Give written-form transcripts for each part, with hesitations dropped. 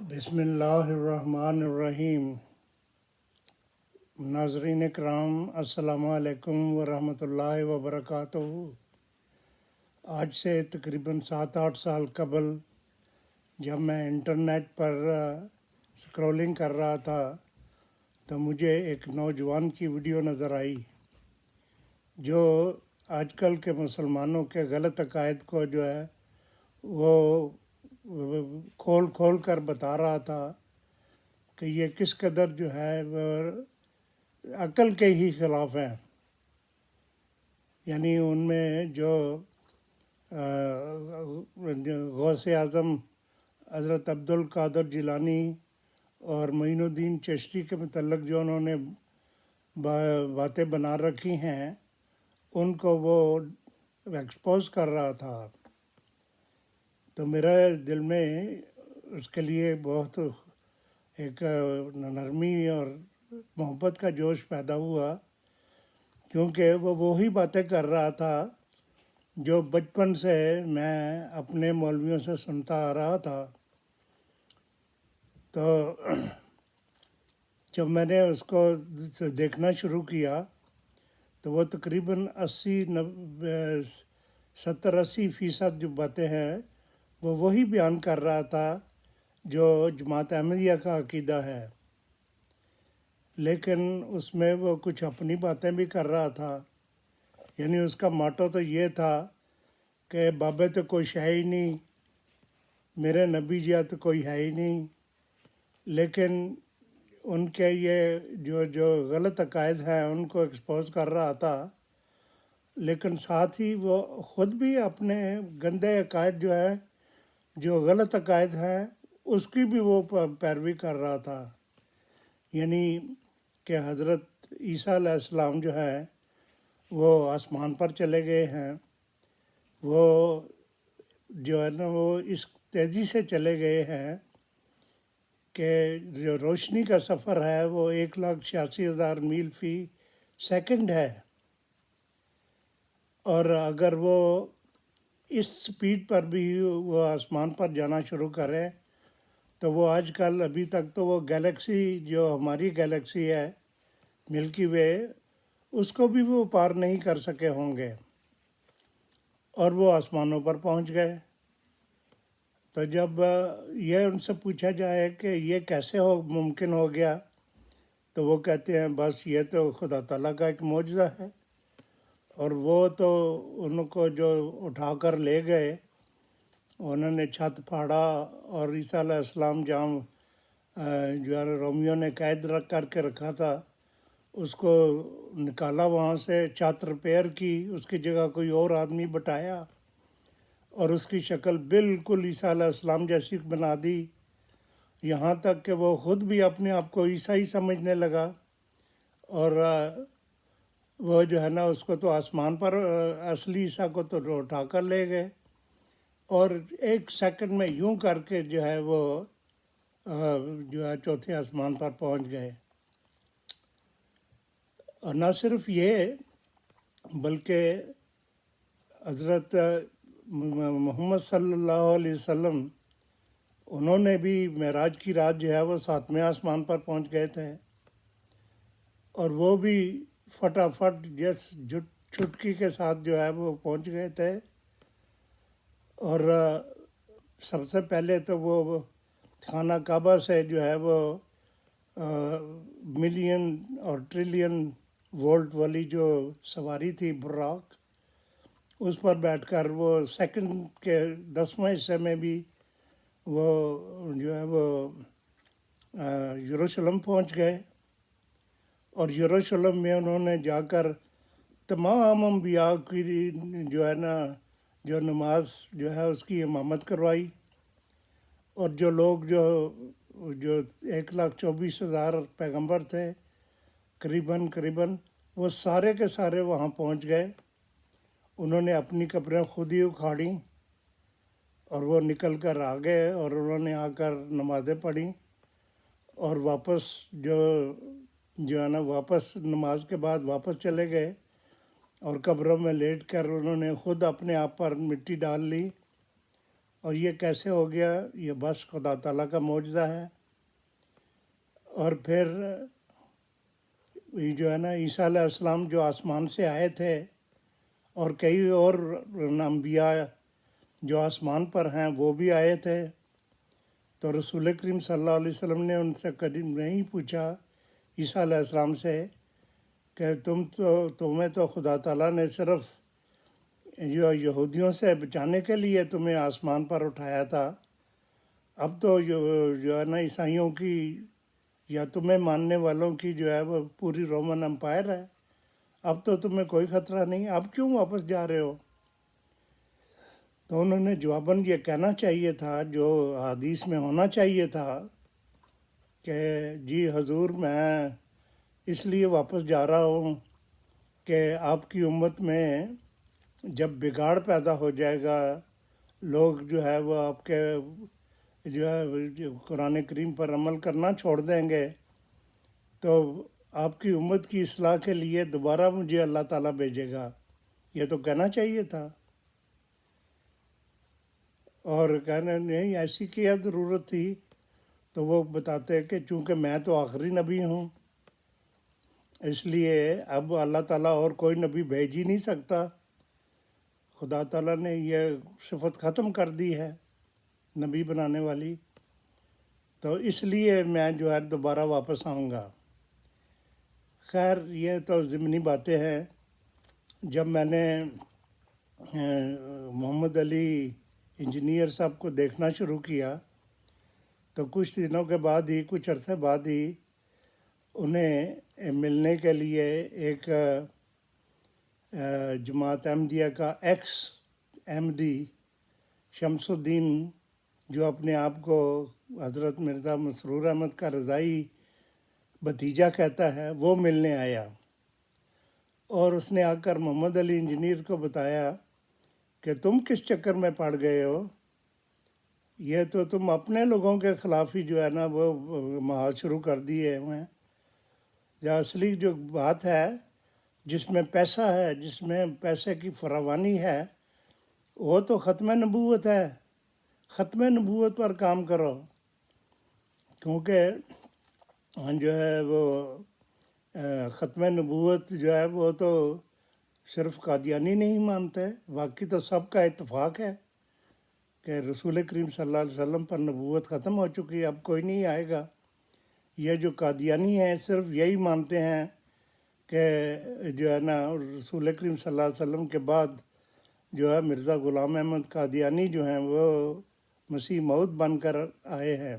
بسم اللہ الرحمن الرحیم۔ ناظرین کرام، السلام علیکم ورحمۃ اللہ وبرکاتہ۔ آج سے تقریباً 7-8 سال قبل جب میں انٹرنیٹ پر سکرولنگ کر رہا تھا تو مجھے ایک نوجوان کی ویڈیو نظر آئی جو آج کل کے مسلمانوں کے غلط عقائد کو جو ہے وہ کھول کر بتا رہا تھا کہ یہ کس قدر جو ہے وہ عقل کے ہی خلاف ہیں۔ یعنی ان میں جو غوث اعظم حضرت عبد القادر جیلانی اور معین الدین چشتی کے متعلق جو انہوں نے باتیں بنا رکھی ہیں ان کو وہ ایکسپوز کر رہا تھا، تو میرے دل میں اس کے لیے بہت ایک نرمی اور محبت کا جوش پیدا ہوا، کیونکہ وہ وہی باتیں کر رہا تھا جو بچپن سے میں اپنے مولویوں سے سنتا آ رہا تھا۔ تو جب میں نے اس کو دیکھنا شروع کیا تو وہ تقریباً 70-80% جو باتیں ہیں وہ وہی بیان کر رہا تھا جو جماعت احمدیہ کا عقیدہ ہے، لیکن اس میں وہ کچھ اپنی باتیں بھی کر رہا تھا۔ یعنی اس کا ماٹو تو یہ تھا کہ بابے تو کوئی ہے ہی نہیں، میرے نبی جی تو کوئی ہے ہی نہیں، لیکن ان کے یہ جو غلط عقائد ہیں ان کو ایکسپوز کر رہا تھا، لیکن ساتھ ہی وہ خود بھی اپنے گندے عقائد جو ہے جو غلط عقائد ہیں اس کی بھی وہ پیروی کر رہا تھا۔ یعنی کہ حضرت عیسیٰ علیہ السلام جو ہے وہ آسمان پر چلے گئے ہیں، وہ جو ہے نا وہ اس تیزی سے چلے گئے ہیں کہ جو روشنی کا سفر ہے وہ 1,86,000 میل فی سیکنڈ ہے، اور اگر وہ اس سپیڈ پر بھی وہ آسمان پر جانا شروع کرے تو وہ آج کل ابھی تک تو وہ گیلیکسی جو ہماری گیلیکسی ہے ملکی وے اس کو بھی وہ پار نہیں کر سکے ہوں گے، اور وہ آسمانوں پر پہنچ گئے۔ تو جب یہ ان سے پوچھا جائے کہ یہ کیسے ممکن ہو گیا تو وہ کہتے ہیں بس یہ تو خدا تعالیٰ کا ایک معجزہ ہے، اور وہ تو ان کو جو اٹھا کر لے گئے، انہوں نے چھت پھاڑا اور عیسیٰ علیہ السلام جہاں جو ہے رومیو نے قید کر کے رکھا تھا اس کو نکالا وہاں سے، چھت ریپیئر کی، اس کی جگہ کوئی اور آدمی بٹھایا اور اس کی شکل بالکل عیسیٰ علیہ السلام جیسی بنا دی، یہاں تک کہ وہ خود بھی اپنے آپ کو عیسائی سمجھنے لگا، اور وہ جو ہے نا اس کو تو آسمان پر اصلی عیسیٰ کو تو اٹھا کر لے گئے، اور 1 سیکنڈ میں یوں کر کے جو ہے وہ جو ہے چوتھے آسمان پر پہنچ گئے۔ اور نہ صرف یہ بلکہ حضرت محمد صلی اللہ علیہ وسلم انہوں نے بھی معراج کی رات جو ہے وہ 7ویں آسمان پر پہنچ گئے تھے، اور وہ بھی فٹافٹ جس چھٹکی کے ساتھ جو ہے وہ پہنچ گئے تھے، اور سب سے پہلے تو وہ خانہ کعبہ سے جو ہے وہ ملین اور ٹریلین وولٹ والی جو سواری تھی براق، اس پر بیٹھ کر وہ سیکنڈ کے 10واں حصے میں بھی وہ جو ہے وہ یروشلم پہنچ گئے، اور یروشلم میں انہوں نے جا کر تمام انبیاء کی جو ہے نا جو نماز جو ہے اس کی امامت کروائی، اور جو لوگ جو 1,24,000 پیغمبر تھے قریباً وہ سارے کے سارے وہاں پہنچ گئے۔ انہوں نے اپنی قبریں خود ہی اکھاڑیں اور وہ نکل کر آ گئے، اور انہوں نے آ کر نمازیں پڑھیں، اور واپس جو ہے نا واپس نماز کے بعد واپس چلے گئے، اور قبروں میں لیٹ کر انہوں نے خود اپنے آپ پر مٹی ڈال لی، اور یہ کیسے ہو گیا؟ یہ بس خدا تعالیٰ کا معجزہ ہے۔ اور پھر یہ جو ہے نا عیسیٰ علیہ السلام جو آسمان سے آئے تھے، اور کئی اور انبیاء جو آسمان پر ہیں وہ بھی آئے تھے، تو رسول کریم صلی اللہ علیہ وسلم نے ان سے کبھی نہیں پوچھا عیسیٰ علیہ السلام سے کہ تمہیں تو خدا تعالیٰ نے صرف جو یہودیوں سے بچانے کے لیے تمہیں آسمان پر اٹھایا تھا، اب تو جو ہے نا عیسائیوں کی یا تمہیں ماننے والوں کی جو ہے وہ پوری رومن امپائر ہے، اب تو تمہیں کوئی خطرہ نہیں، اب کیوں واپس جا رہے ہو؟ تو انہوں نے جواباً یہ کہنا چاہیے تھا جو حدیث میں ہونا چاہیے تھا کہ جی حضور، میں اس لیے واپس جا رہا ہوں کہ آپ کی امت میں جب بگاڑ پیدا ہو جائے گا، لوگ جو ہے وہ آپ کے جو ہے قرآن کریم پر عمل کرنا چھوڑ دیں گے، تو آپ کی امت کی اصلاح کے لیے دوبارہ مجھے اللہ تعالیٰ بھیجے گا، یہ تو کہنا چاہیے تھا۔ اور کہنا نہیں ایسی کیا ضرورت تھی؟ تو وہ بتاتے کہ چونکہ میں تو آخری نبی ہوں، اس لیے اب اللہ تعالیٰ اور کوئی نبی بھیج ہی نہیں سکتا، خدا تعالیٰ نے یہ صفت ختم کر دی ہے نبی بنانے والی، تو اس لیے میں جو ہے دوبارہ واپس آؤں گا۔ خیر یہ تو ضمنی باتیں ہیں۔ جب میں نے محمد علی انجینئر صاحب کو دیکھنا شروع کیا تو کچھ دنوں کے بعد ہی، کچھ عرصے بعد ہی انہیں ملنے کے لیے ایک جماعت احمدیہ کا ایکس احمدی شمس الدین، جو اپنے آپ کو حضرت مرزا مسرور احمد کا رضائی بھتیجا کہتا ہے، وہ ملنے آیا، اور اس نے آ کر محمد علی انجینئر کو بتایا کہ تم کس چکر میں پڑ گئے ہو، یہ تو تم اپنے لوگوں کے خلاف ہی جو ہے نا وہ محاذ شروع کر دیے ہوئے ہیں، یا اصلی جو بات ہے جس میں پیسہ ہے، جس میں پیسے کی فراوانی ہے، وہ تو ختم نبوت ہے، ختم نبوت پر کام کرو، کیونکہ جو ہے وہ ختم نبوت جو ہے وہ تو صرف قادیانی نہیں مانتے، باقی تو سب کا اتفاق ہے کہ رسول کریم صلی اللہ علیہ وسلم پر نبوت ختم ہو چکی ہے، اب کوئی نہیں آئے گا۔ یہ جو قادیانی ہیں صرف یہی مانتے ہیں کہ جو ہے نا رسول کریم صلی اللہ علیہ وسلم کے بعد جو ہے مرزا غلام احمد قادیانی جو ہیں وہ مسیح موعود بن کر آئے ہیں۔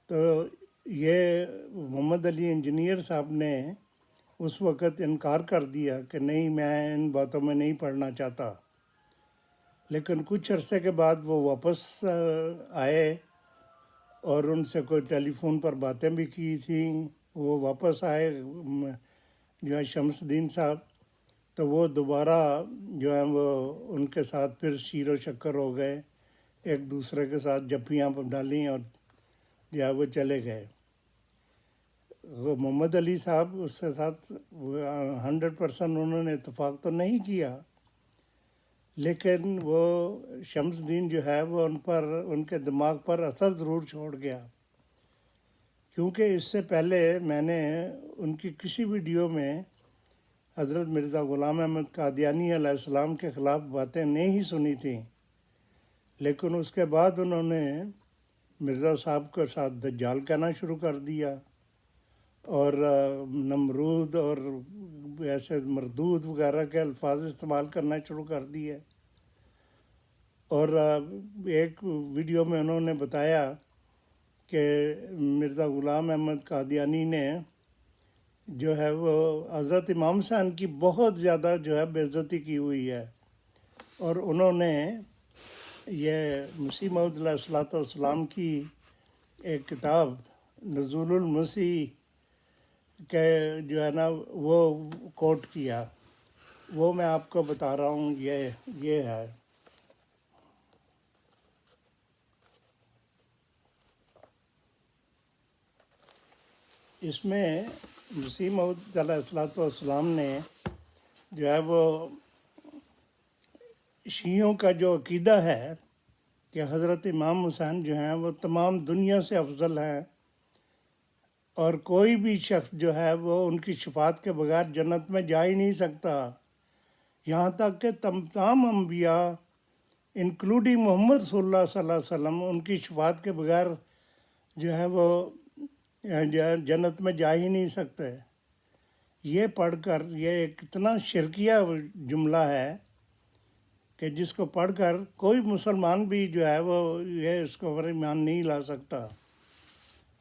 تو یہ محمد علی انجینئر صاحب نے اس وقت انکار کر دیا کہ نہیں، میں ان باتوں میں نہیں پڑھنا چاہتا، لیکن کچھ عرصے کے بعد وہ واپس آئے اور ان سے کوئی ٹیلی فون پر باتیں بھی کی تھیں، وہ واپس آئے جو ہے شمس الدین صاحب، تو وہ دوبارہ جو ہے وہ ان کے ساتھ پھر شیر و شکر ہو گئے، ایک دوسرے کے ساتھ جپیاں ڈالیں اور جو ہے وہ چلے گئے۔ محمد علی صاحب اس کے ساتھ 100% انہوں نے اتفاق تو نہیں کیا، لیکن وہ شمس الدین جو ہے وہ ان کے دماغ پر اثر ضرور چھوڑ گیا، کیونکہ اس سے پہلے میں نے ان کی کسی ویڈیو میں حضرت مرزا غلام احمد قادیانی علیہ السلام کے خلاف باتیں نہیں ہی سنی تھیں، لیکن اس کے بعد انہوں نے مرزا صاحب کے ساتھ دجال کہنا شروع کر دیا، اور نمرود اور ایسے مردود وغیرہ کے الفاظ استعمال کرنا شروع کر دیے۔ اور ایک ویڈیو میں انہوں نے بتایا کہ مرزا غلام احمد قادیانی نے جو ہے وہ حضرت امام حسین کی بہت زیادہ جو ہے بے عزتی کی ہوئی ہے، اور انہوں نے یہ مسیح موعود علیہ الصلوۃ والسلام کی ایک کتاب نزول المسیح کہ جو ہے نا وہ کوٹ کیا، وہ میں آپ کو بتا رہا ہوں، یہ ہے۔ اس میں مسیح موعود علیہ الصلوۃ والسلام نے جو ہے وہ شیعوں کا جو عقیدہ ہے کہ حضرت امام حسین جو ہیں وہ تمام دنیا سے افضل ہیں، اور کوئی بھی شخص جو ہے وہ ان کی شفاعت کے بغیر جنت میں جا ہی نہیں سکتا، یہاں تک کہ تمام انبیاء انکلوڈنگ محمد صلی اللہ صلی اللہ علیہ وسلم ان کی شفاعت کے بغیر جو ہے وہ جنت میں جا ہی نہیں سکتے۔ یہ پڑھ کر یہ ایک اتنا شرکیہ جملہ ہے کہ جس کو پڑھ کر کوئی مسلمان بھی جو ہے وہ یہ اس کو ایمان نہیں لا سکتا۔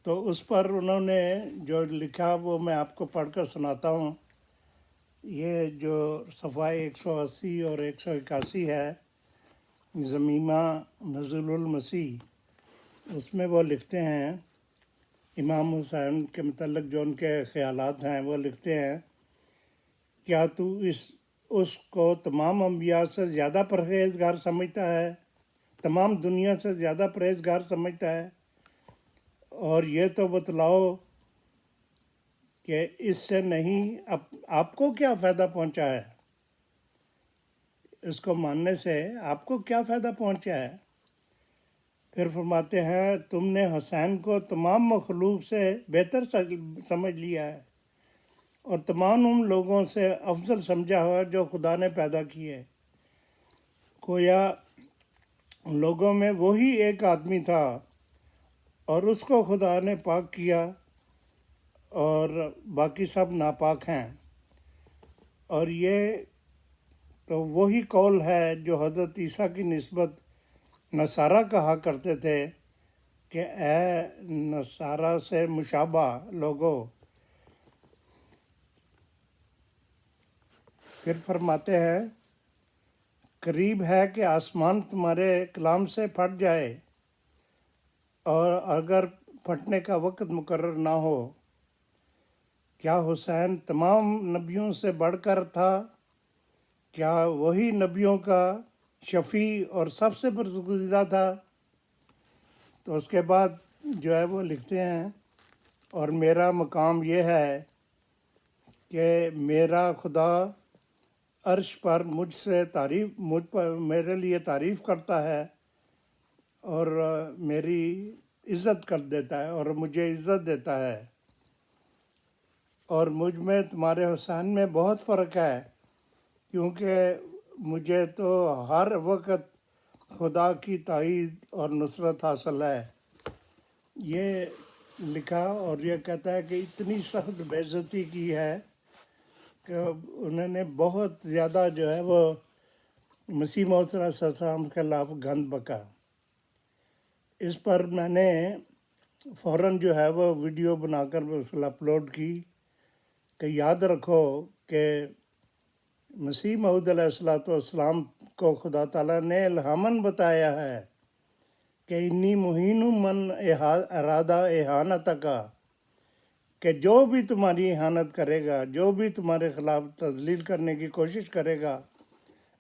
تو اس پر انہوں نے جو لکھا وہ میں آپ کو پڑھ کر سناتا ہوں۔ یہ جو صفحہ 180 اور 181 ہے، ضمیمہ نزول المسیح، اس میں وہ لکھتے ہیں امام حسین کے متعلق جو ان کے خیالات ہیں، وہ لکھتے ہیں، کیا تو اس کو تمام انبیاء سے زیادہ پرہیزگار سمجھتا ہے، تمام دنیا سے زیادہ پرہیزگار سمجھتا ہے؟ اور یہ تو بتلاؤ کہ اس سے نہیں آپ کو کیا فائدہ پہنچا ہے، اس کو ماننے سے آپ کو کیا فائدہ پہنچا ہے؟ پھر فرماتے ہیں، تم نے حسین کو تمام مخلوق سے بہتر سمجھ لیا ہے اور تمام ان لوگوں سے افضل سمجھا ہوا جو خدا نے پیدا کیے۔ گویا لوگوں میں وہی ایک آدمی تھا اور اس کو خدا نے پاک کیا اور باقی سب ناپاک ہیں۔ اور یہ تو وہی قول ہے جو حضرت عیسیٰ کی نسبت نصارہ کہا کرتے تھے کہ اے نصارہ سے مشابہ لوگو۔ پھر فرماتے ہیں، قریب ہے کہ آسمان تمہارے کلام سے پھٹ جائے، اور اگر پھٹنے کا وقت مقرر نہ ہو، کیا حسین تمام نبیوں سے بڑھ کر تھا؟ کیا وہی نبیوں کا شفیع اور سب سے برگزیدہ تھا؟ تو اس کے بعد جو ہے وہ لکھتے ہیں، اور میرا مقام یہ ہے کہ میرا خدا عرش پر مجھ پر میرے لیے تعریف کرتا ہے اور میری عزت کر دیتا ہے اور مجھے عزت دیتا ہے، اور مجھ میں تمہارے حسین میں بہت فرق ہے، کیونکہ مجھے تو ہر وقت خدا کی تائید اور نصرت حاصل ہے۔ یہ لکھا اور یہ کہتا ہے کہ اتنی سخت بے عزتی کی ہے کہ انہوں نے بہت زیادہ جو ہے وہ مسیح موعود صلی اللہ علیہ وسلم کے خلاف گند بکا۔ اس پر میں نے فوراً جو ہے وہ ویڈیو بنا کر اس کو اپلوڈ کی کہ یاد رکھو کہ مسیح موعود علیہ السلام کو خدا تعالیٰ نے الہاماً بتایا ہے کہ انی مہین من ارادہ احانت کا، کہ جو بھی تمہاری احانت کرے گا، جو بھی تمہارے خلاف تذلیل کرنے کی کوشش کرے گا،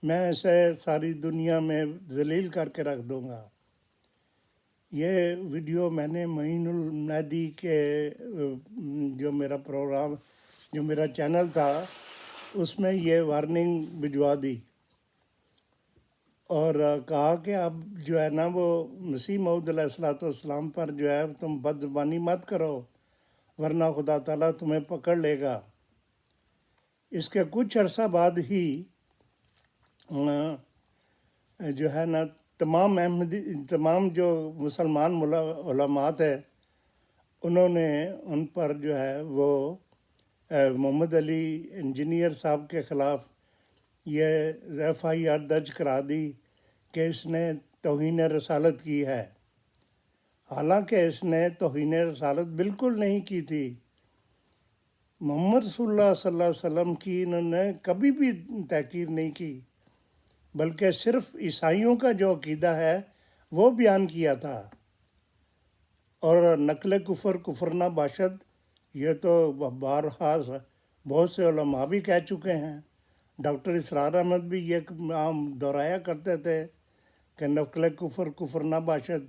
میں اسے ساری دنیا میں ذلیل کر کے رکھ دوں گا۔ یہ ویڈیو میں نے معین المنادی کے جو میرا پروگرام جو میرا چینل تھا اس میں یہ وارننگ بھجوا دی اور کہا کہ اب جو ہے نا وہ مسیح موعود علیہ السلام پر جو ہے تم بد زبانی مت کرو، ورنہ خدا تعالیٰ تمہیں پکڑ لے گا۔ اس کے کچھ عرصہ بعد ہی جو ہے نا تمام جو مسلمان علماء تھے انہوں نے ان پر جو ہے وہ محمد علی انجینئر صاحب کے خلاف یہ FIR درج کرا دی کہ اس نے توہین رسالت کی ہے، حالانکہ اس نے توہین رسالت بالکل نہیں کی تھی۔ محمد صلی اللہ علیہ وسلم کی انہوں نے کبھی بھی تحقیر نہیں کی، بلکہ صرف عیسائیوں کا جو عقیدہ ہے وہ بیان کیا تھا۔ اور نقل کفر نہ باشد، یہ تو بارہا بہت سے علماء بھی کہہ چکے ہیں۔ ڈاکٹر اسرار احمد بھی یہ عام دہرایا کرتے تھے کہ نقل کفر نہ باشد،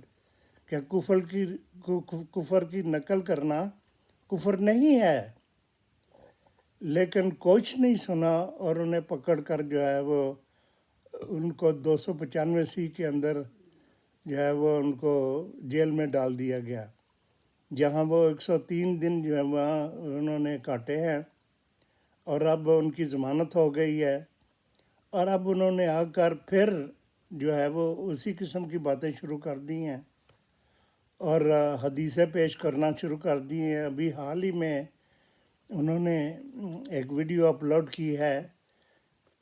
کہ کفر کی نقل کرنا کفر نہیں ہے، لیکن کچھ نہیں سنا اور انہیں پکڑ کر جو ہے وہ ان کو 295 کے اندر جو ہے وہ ان کو جیل میں ڈال دیا گیا، جہاں وہ 103 دن جو ہے وہاں انہوں نے کاٹے ہیں، اور اب ان کی ضمانت ہو گئی ہے، اور اب انہوں نے آ کر پھر جو ہے وہ اسی قسم کی باتیں شروع کر دی ہیں اور حدیثیں پیش کرنا شروع کر دی ہیں۔ ابھی حال ہی میں انہوں نے ایک ویڈیو اپلوڈ کی ہے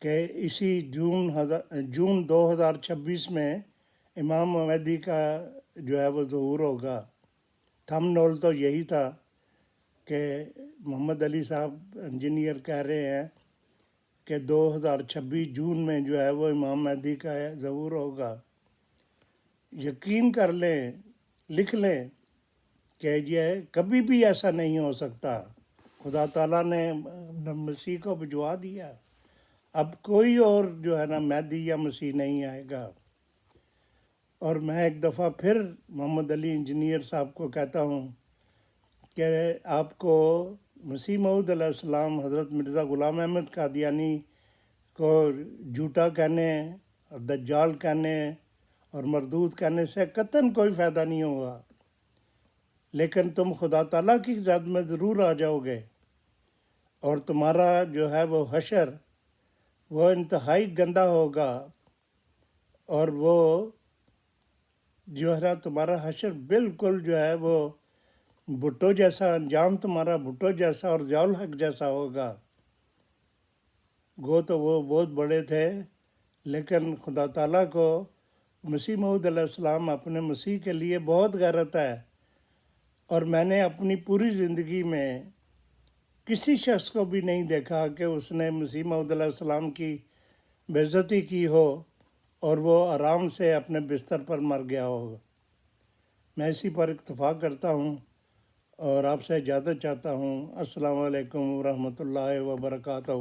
کہ اسی جون 2026 میں امام مہدی کا جو ہے وہ ظہور ہوگا۔ تھم نول تو یہی تھا کہ محمد علی صاحب انجینئر کہہ رہے ہیں کہ 2026 جون میں جو ہے وہ امام مہدی کا ظہور ہوگا۔ یقین کر لیں، لکھ لیں کہ یہ کبھی بھی ایسا نہیں ہو سکتا۔ خدا تعالیٰ نے مسیح کو بھجوا دیا، اب کوئی اور جو ہے نا مہدی یا مسیح نہیں آئے گا۔ اور میں ایک دفعہ پھر محمد علی انجینئر صاحب کو کہتا ہوں کہ آپ کو مسیح موعود علیہ السلام حضرت مرزا غلام احمد قادیانی کو جھوٹا کہنے اور دجال کہنے اور مردود کہنے سے قطعاً کوئی فائدہ نہیں ہوگا، لیکن تم خدا تعالیٰ کی ذات میں ضرور آ جاؤ گے، اور تمہارا جو ہے وہ حشر وہ انتہائی گندا ہوگا، اور وہ جو ہے نا تمہارا حشر بالکل جو ہے وہ بھٹو جیسا، انجام تمہارا بھٹو جیسا اور ضیاء الحق جیسا ہوگا۔ گو تو وہ بہت بڑے تھے، لیکن خدا تعالیٰ کو مسیح موعود علیہ السلام اپنے مسیح کے لیے بہت غیرت ہے، اور میں نے اپنی پوری زندگی میں کسی شخص کو بھی نہیں دیکھا کہ اس نے مسیح موعود علیہ السلام کی بے عزتی کی ہو اور وہ آرام سے اپنے بستر پر مر گیا ہوگا۔ میں اسی پر اکتفا کرتا ہوں اور آپ سے اجازت چاہتا ہوں۔ السلام علیکم ورحمۃ اللہ وبرکاتہ۔